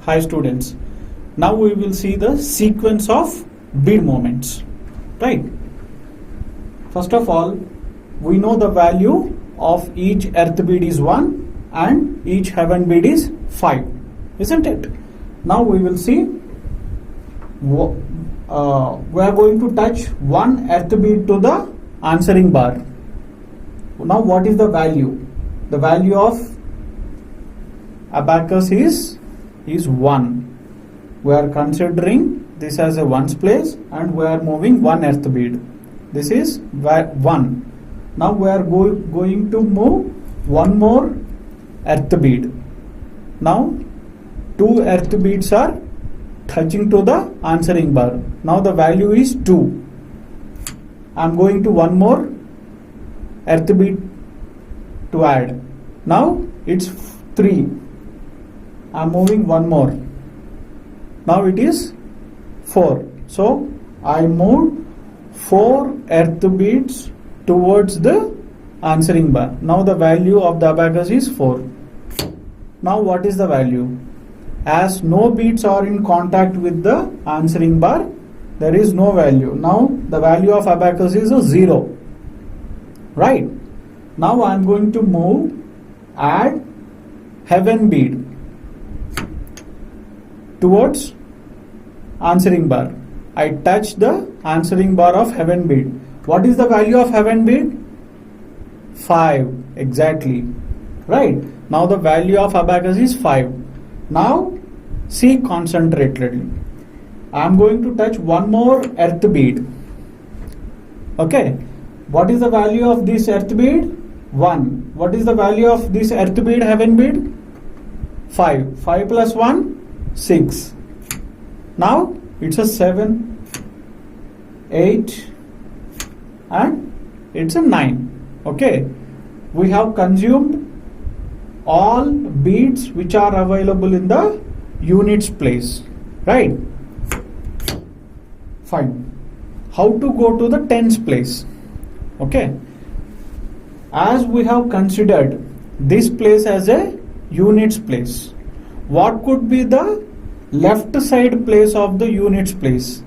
Hi students. Now we will see the sequence of bead movements. Right. First of all, we know the value of each earth bead is 1 and each heaven bead is 5. Isn't it? Now we will see we are going to touch one earth bead to the answering bar. Now what is the value? The value of abacus is 1. We are considering this as a ones place and we are moving one earth bead. This is 1. Now we are going to move one more earth bead. Now 2 earth beads are touching to the answering bar. Now the value is 2. I am going to one more earth bead to add. Now it's 3. I am moving one more. Now it is 4. So I moved 4 earth beads towards the answering bar. Now the value of the abacus is 4. Now what is the value? As no beads are in contact with the answering bar, there is no value. Now the value of abacus is 0. Right. Now I am going to add heaven bead towards answering bar. I touch the answering bar of heaven bead. What is the value of heaven bead? 5. Exactly. Right. Now the value of abacus is 5. Now see concentratedly. I am going to touch one more earth bead. Okay. What is the value of this earth bead? 1. What is the value of this earth bead, heaven bead? 5. 5 plus 1? 6. Now it's a 7, 8 and it's a 9. Okay. We have consumed all beads which are available in the units place. Right. Fine. How to go to the tens place? Okay. As we have considered this place as a units place, what could be the left side place of the units place?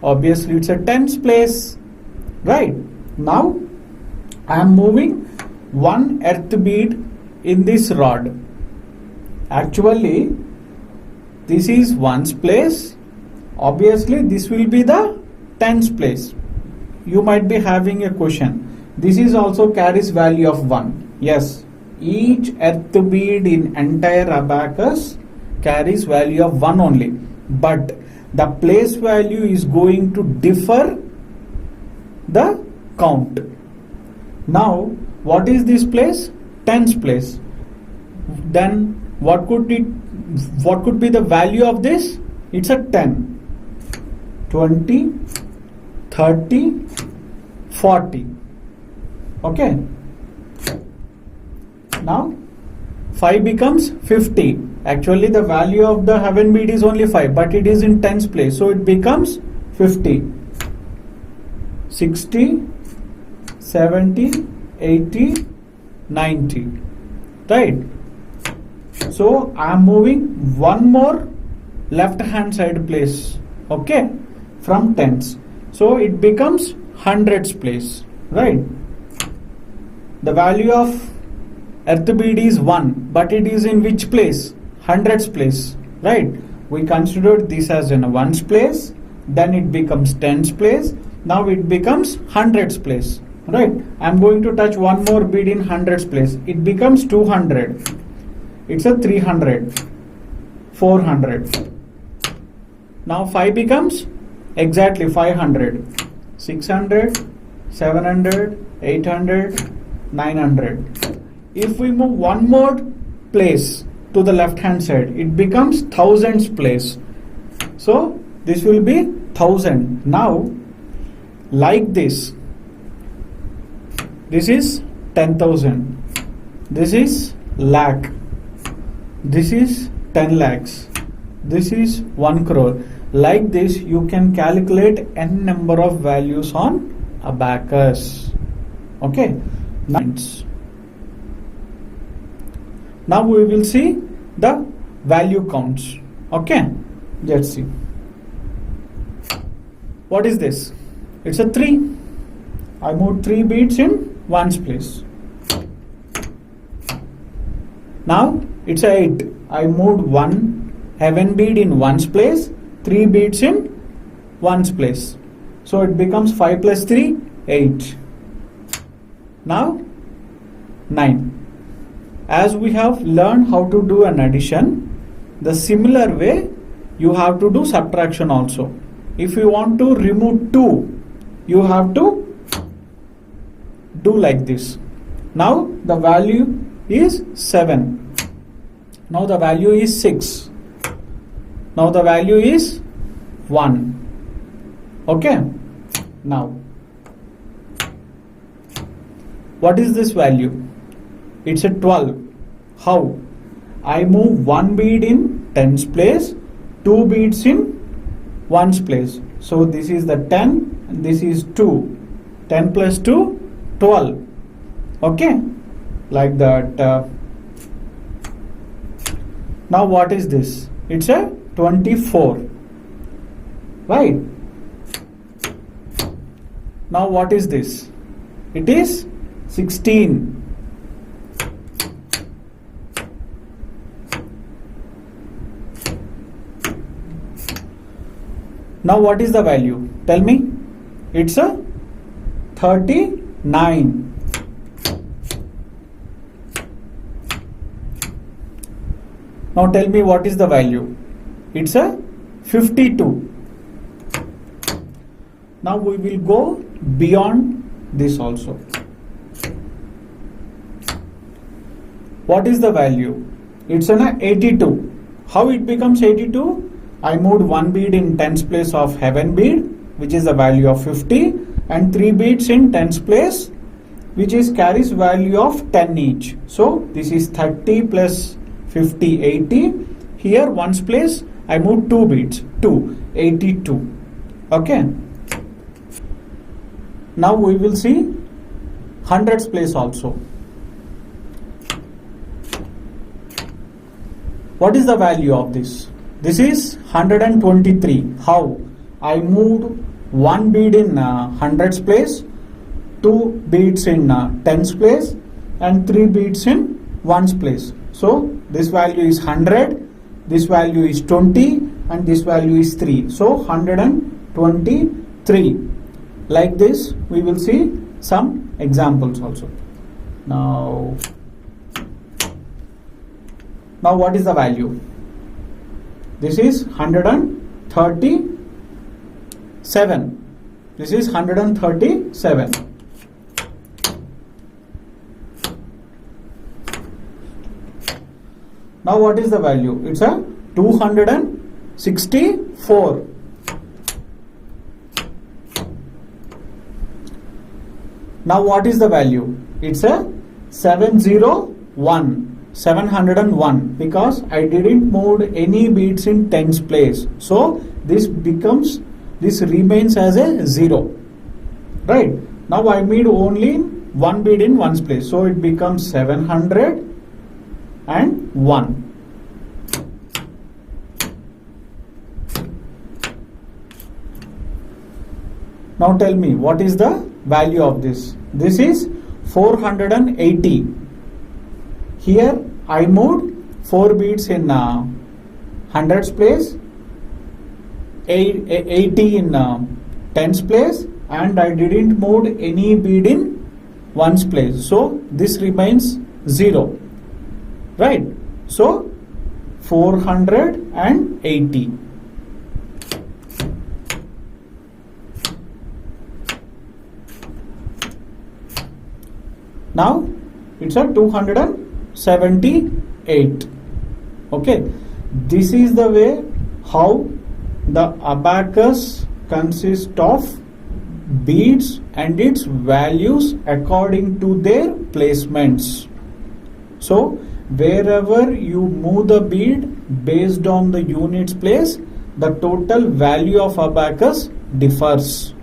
Obviously it's a tens place. Right. Now I am moving one earth bead in this rod. Actually this is ones place. Obviously this will be the tens place. You might be having a question. This is also carries value of 1. Yes, each earth bead in entire abacus carries value of 1 only, but the place value is going to differ the count. Now what is this place? Tens place. Then what could be the value of this? It's a 10, 20, 30, 40. Okay. Now 5 becomes 50. Actually the value of the heaven bead is only 5, but it is in tens place, so it becomes 50, 60, 70, 80, 90. Right. So I am moving one more left hand side place. Okay. From tens. So it becomes hundreds place. Right. The value of earth bead is 1, but it is in which place? Hundreds place. Right. We considered this as in a ones place. Then it becomes tens place. Now it becomes hundreds place. Right. I am going to touch one more bead in hundreds place. It becomes 200. It's a 300, 400. Now 5 becomes exactly 500, 600, 700, 800, 900. If we move one more place to the left hand side, it becomes thousands place. So this will be 1000. Now like this is 10,000. This is lakh. This is 10 lakhs. This is 1 crore. Like this you can calculate n number of values on abacus. Okay. Now we will see the value counts. Okay, let's see. What is this? It's a 3. I moved 3 beads in ones place. Now it's a 8. I moved 1 heaven bead in ones place, 3 beads in ones place. So it becomes 5 plus 3, 8. Now 9. As we have learned how to do an addition, the similar way you have to do subtraction also. If you want to remove 2, you have to do like this. Now the value is 7. Now the value is 6. Now the value is 1. Okay. Now what is this value? It's a 12. How? I move 1 bead in tens place, 2 beads in ones place. So this is the 10 and this is 2. 10 plus 2, 12. Okay, like that. Now what is this? It's a 24. Right? Now what is this? It is 16. Now what is the value? Tell me. It's a 39. Now tell me what is the value? It's a 52. Now we will go beyond this also. What is the value? It's an 82. How it becomes 82? I moved 1 bead in tens place of heaven bead, which is the value of 50, and 3 beads in tens place, which is carries value of 10 each. So this is 30 plus 50, 80. Here ones place I moved 2 beads, 2, 82. Okay. Now we will see hundreds place also. What is the value of this? This is 123. How? I moved 1 bead in hundreds place, 2 beads in tens place, and 3 beads in ones place. So this value is 100, this value is 20, and this value is 3. So 123. Like this, we will see some examples also. Now what is the value? This is 137. This is 137. Now what is the value? It's a 264. Now what is the value? It's a 701. 701, because I didn't move any beads in tens place. So this remains as a 0. Right? Now I made only 1 bead in ones place. So it becomes 701. Now tell me, what is the value of this? This is 480. Here I moved 4 beads in hundreds place, 80 in tens place, and I didn't move any bead in ones place. So this remains 0. Right? So 480. Now it's a 278. Okay, this is the way how the abacus consists of beads and its values according to their placements. So wherever you move the bead based on the units place, the total value of abacus differs.